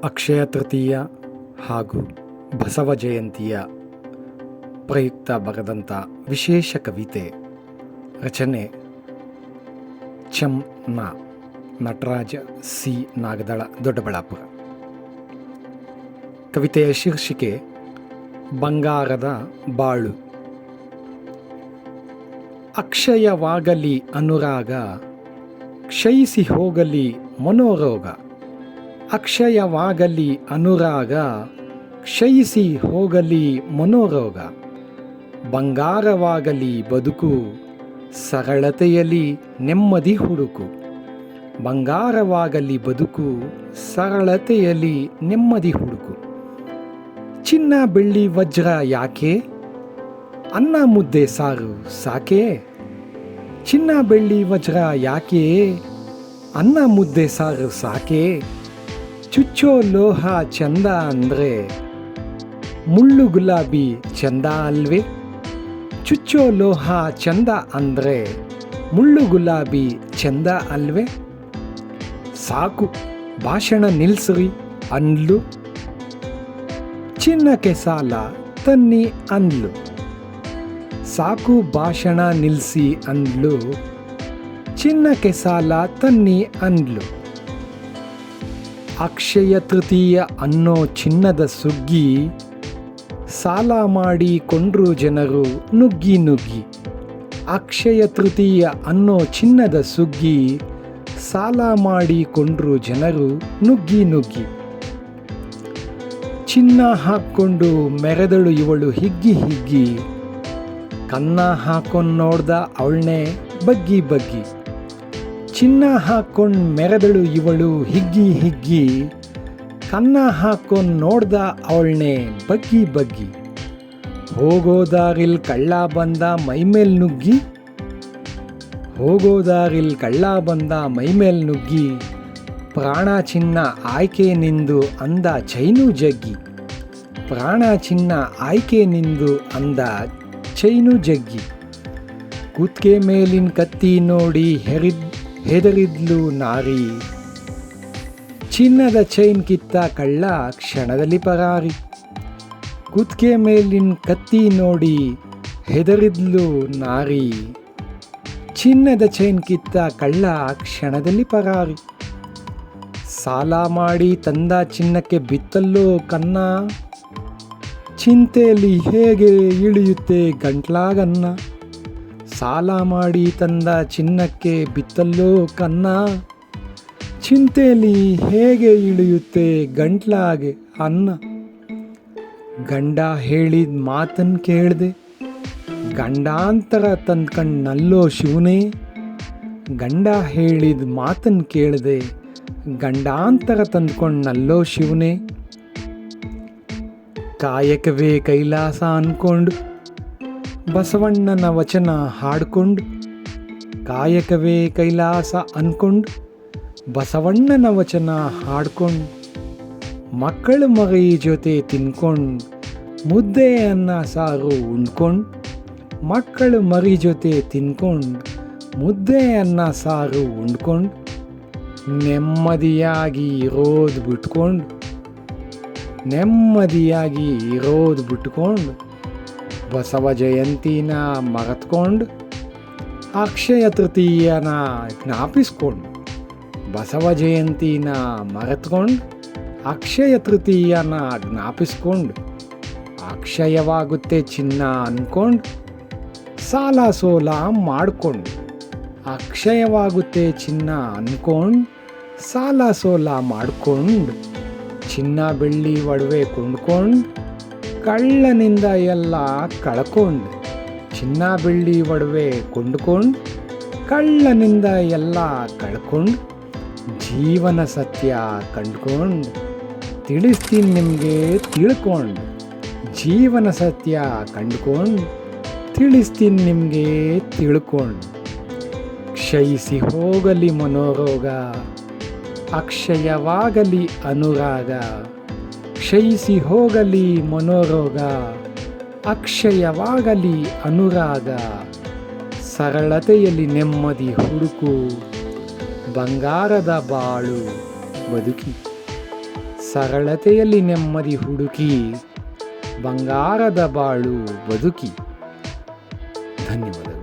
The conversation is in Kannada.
ಅಕ್ಷಯ ತೃತೀಯ ಹಾಗೂ ಬಸವ ಜಯಂತಿಯ ಪ್ರಯುಕ್ತ ಬರೆದಂಥ ವಿಶೇಷ ಕವಿತೆ. ರಚನೆ ಚಂನ ನಟರಾಜ ಸಿ ನಾಗದಳ, ದೊಡ್ಡಬಳ್ಳಾಪುರ. ಕವಿತೆಯ ಶೀರ್ಷಿಕೆ ಬಂಗಾರದ ಬಾಳು. ಅಕ್ಷಯವಾಗಲಿ ಅನುರಾಗ, ಕ್ಷಯಿಸಿ ಹೋಗಲಿ ಮನೋರೋಗ. ಅಕ್ಷಯವಾಗಲಿ ಅನುರಾಗ, ಕ್ಷಯಿಸಿ ಹೋಗಲಿ ಮನೋರೋಗ. ಬಂಗಾರವಾಗಲಿ ಬದುಕು, ಸರಳತೆಯಲ್ಲಿ ನೆಮ್ಮದಿ ಹುಡುಕು. ಬಂಗಾರವಾಗಲಿ ಬದುಕು, ಸರಳತೆಯಲ್ಲಿ ನೆಮ್ಮದಿ ಹುಡುಕು. ಚಿನ್ನ ಬೆಳ್ಳಿ ವಜ್ರ ಯಾಕೆ, ಅನ್ನ ಮುದ್ದೆ ಸಾರು ಸಾಕೆ. ಚಿನ್ನ ಬೆಳ್ಳಿ ವಜ್ರ ಯಾಕೆ, ಅನ್ನ ಮುದ್ದೆ ಸಾರು ಸಾಕೆ. ಚುಚ್ಚೋ ಲೋಹ ಚಂದ ಅಂದರೆ ಮುಳ್ಳು ಗುಲಾಬಿ ಚಂದ ಅಲ್ವೇ. ಚುಚ್ಚೋ ಲೋಹ ಚಂದ ಅಂದರೆ ಮುಳ್ಳು ಗುಲಾಬಿ ಚಂದ ಅಲ್ವೇ. ಸಾಕು ಭಾಷಣ ನಿಲ್ಸ್ರಿ ಅಂದ್ಲು, ಚಿನ್ನಕ್ಕೆ ಸಾಲ ತನ್ನಿ ಅಂದ್ಲು. ಸಾಕು ಭಾಷಣ ನಿಲ್ಲಿಸಿ ಅಂದ್ಲು, ಚಿನ್ನಕ್ಕೆ ಸಾಲ ತನ್ನಿ ಅಂದ್ಲು. ಅಕ್ಷಯ ತೃತೀಯ ಅನ್ನೋ ಚಿನ್ನದ ಸುಗ್ಗಿ, ಸಾಲ ಮಾಡಿ ಕೊಂಡ್ರು ಜನರು ನುಗ್ಗಿ ನುಗ್ಗಿ. ಅಕ್ಷಯ ತೃತೀಯ ಅನ್ನೋ ಚಿನ್ನದ ಸುಗ್ಗಿ, ಸಾಲ ಮಾಡಿ ಕೊಂಡ್ರು ಜನರು ನುಗ್ಗಿ ನುಗ್ಗಿ. ಚಿನ್ನ ಹಾಕ್ಕೊಂಡು ಮೆರೆದಳು ಇವಳು ಹಿಗ್ಗಿ ಹಿಗ್ಗಿ. ಕನ್ನ ಹಾಕೊಂಡು ನೋಡ್ದ ಅವಳನ್ನೇ ಬಗ್ಗಿ ಬಗ್ಗಿ. ಚಿನ್ನ ಹಾಕ್ಕೊಂಡು ಮೆರೆದಳು ಇವಳು ಹಿಗ್ಗಿ ಹಿಗ್ಗಿ. ಕನ್ನ ಹಾಕ್ಕೊಂಡು ನೋಡ್ದ ಅವಳನ್ನೇ ಬಗ್ಗಿ ಬಗ್ಗಿ. ಹೋಗೋದಾರಿಲ್ ಕಳ್ಳ ಬಂದ ಮೈಮೇಲ್ ನುಗ್ಗಿ. ಹೋಗೋದಾರಿಲ್ ಕಳ್ಳ ಬಂದ ಮೈಮೇಲ್ ನುಗ್ಗಿ. ಪ್ರಾಣ ಚಿನ್ನ ಆಯ್ಕೆ ನಿಂದು ಅಂದ ಚೈನು ಜಗ್ಗಿ. ಪ್ರಾಣ ಚಿನ್ನ ಆಯ್ಕೆ ನಿಂದು ಅಂದ ಚೈನು ಜಗ್ಗಿ. ಕುತ್ಕೆ ಮೇಲಿನ ಕತ್ತಿ ನೋಡಿ ಹೆದರಿದ್ಲು ನಾರಿ. ಚಿನ್ನದ ಚೈನ್ ಕಿತ್ತ ಕಳ್ಳ ಕ್ಷಣದಲ್ಲಿ ಪರಾರಿ. ಕುತ್ಕೆ ಮೇಲಿನ ಕತ್ತಿ ನೋಡಿ ಹೆದರಿದ್ಲು ನಾರಿ. ಚಿನ್ನದ ಚೈನ್ ಕಿತ್ತ ಕಳ್ಳ ಕ್ಷಣದಲ್ಲಿ ಪರಾರಿ. ಸಾಲ ಮಾಡಿ ತಂದ ಚಿನ್ನಕ್ಕೆ ಬಿತ್ತಲ್ಲೋ ಕನ್ನ. ಚಿಂತೆಯಲ್ಲಿ ಹೇಗೆ ಇಳಿಯುತ್ತೆ ಗಂಟ್ಲಾಗನ್ನ. ಸಾಲ ಮಾಡಿ ತಂದ ಚಿನ್ನಕ್ಕೆ ಬಿತ್ತಲ್ಲೋ ಕನ್ನ. ಚಿಂತೆಯಲ್ಲಿ ಹೇಗೆ ಇಳಿಯುತ್ತೆ ಗಂಟ್ಲಾಗೆ ಅನ್ನ. ಗಂಡ ಹೇಳಿದ ಮಾತನ್ನು ಕೇಳ್ದೆ, ಗಂಡಾಂತರ ತಂದ್ಕಣ್ಣಲ್ಲೋ ಶಿವನೇ. ಗಂಡ ಹೇಳಿದ ಮಾತನ್ನು ಕೇಳ್ದೆ, ಗಂಡಾಂತರ ತಂದ್ಕೊಂಡಲ್ಲೋ ಶಿವನೇ. ಕಾಯಕವೇ ಕೈಲಾಸ ಅನ್ಕೊಂಡು ಬಸವಣ್ಣನ ವಚನ ಹಾಡ್ಕೊಂಡು. ಕಾಯಕವೇ ಕೈಲಾಸ ಅನ್ಕೊಂಡು ಬಸವಣ್ಣನ ವಚನ ಹಾಡ್ಕೊಂಡು. ಮಕ್ಕಳು ಮರಿ ಜೊತೆ ತಿನ್ಕೊಂಡು ಮುದ್ದೆ ಅನ್ನ ಸಾರು ಉಂಡ್ಕೊಂಡು. ಮಕ್ಕಳು ಮರಿ ಜೊತೆ ತಿನ್ಕೊಂಡು ಮುದ್ದೆ ಅನ್ನ ಸಾರು ಉಂಡ್ಕೊಂಡು. ನೆಮ್ಮದಿಯಾಗಿ ಇರೋದು ಬಿಟ್ಕೊಂಡು. ನೆಮ್ಮದಿಯಾಗಿ ಇರೋದು ಬಿಟ್ಕೊಂಡು. ಬಸವ ಜಯಂತಿನ ಮರೆತ್ಕೊಂಡು. ಅಕ್ಷಯ ತೃತೀಯನ ಜ್ಞಾಪಿಸ್ಕೊಂಡು. ಬಸವ ಜಯಂತಿನ ಮರೆತ್ಕೊಂಡು ಅಕ್ಷಯ ತೃತೀಯನ ಜ್ಞಾಪಿಸ್ಕೊಂಡು. ಅಕ್ಷಯವಾಗುತ್ತೆ ಚಿನ್ನ ಅಂದ್ಕೊಂಡು ಸಾಲ ಸೋಲ ಮಾಡಿಕೊಂಡು. ಅಕ್ಷಯವಾಗುತ್ತೆ ಚಿನ್ನ ಅಂದ್ಕೊಂಡು ಸಾಲ ಸೋಲ ಮಾಡಿಕೊಂಡು. ಚಿನ್ನ ಬೆಳ್ಳಿ ಒಡವೆ ಕೊಂಡ್ಕೊಂಡು ಕಳ್ಳನಿಂದ ಎಲ್ಲ ಕಳ್ಕೊಂಡು. ಚಿನ್ನ ಬೆಳ್ಳಿ ಒಡವೆ ಕೊಂಡ್ಕೊಂಡು ಕಳ್ಳನಿಂದ ಎಲ್ಲ ಕಳ್ಕೊಂಡು. ಜೀವನ ಸತ್ಯ ಕಂಡ್ಕೊಂಡು ತಿಳಿಸ್ತೀನಿ ನಿಮಗೆ ತಿಳ್ಕೊಂಡು. ಜೀವನ ಸತ್ಯ ಕಂಡ್ಕೊಂಡು ತಿಳಿಸ್ತೀನಿ ನಿಮಗೆ ತಿಳ್ಕೊಂಡು. ಕ್ಷಯಿಸಿ ಹೋಗಲಿ ಮನೋರೋಗ, ಅಕ್ಷಯವಾಗಲಿ ಅನುರಾಗ. ಕ್ಷಯಿಸಿ ಹೋಗಲಿ ಮನೋರೋಗ, ಅಕ್ಷಯವಾಗಲಿ ಅನುರಾಗ. ಸರಳತೆಯಲ್ಲಿ ನೆಮ್ಮದಿ ಹುಡುಕು, ಬಂಗಾರದ ಬಾಳು ಬದುಕಿ. ಸರಳತೆಯಲ್ಲಿ ನೆಮ್ಮದಿ ಹುಡುಕಿ ಬಂಗಾರದ ಬಾಳು ಬದುಕಿ. ಧನ್ಯವಾದಗಳು.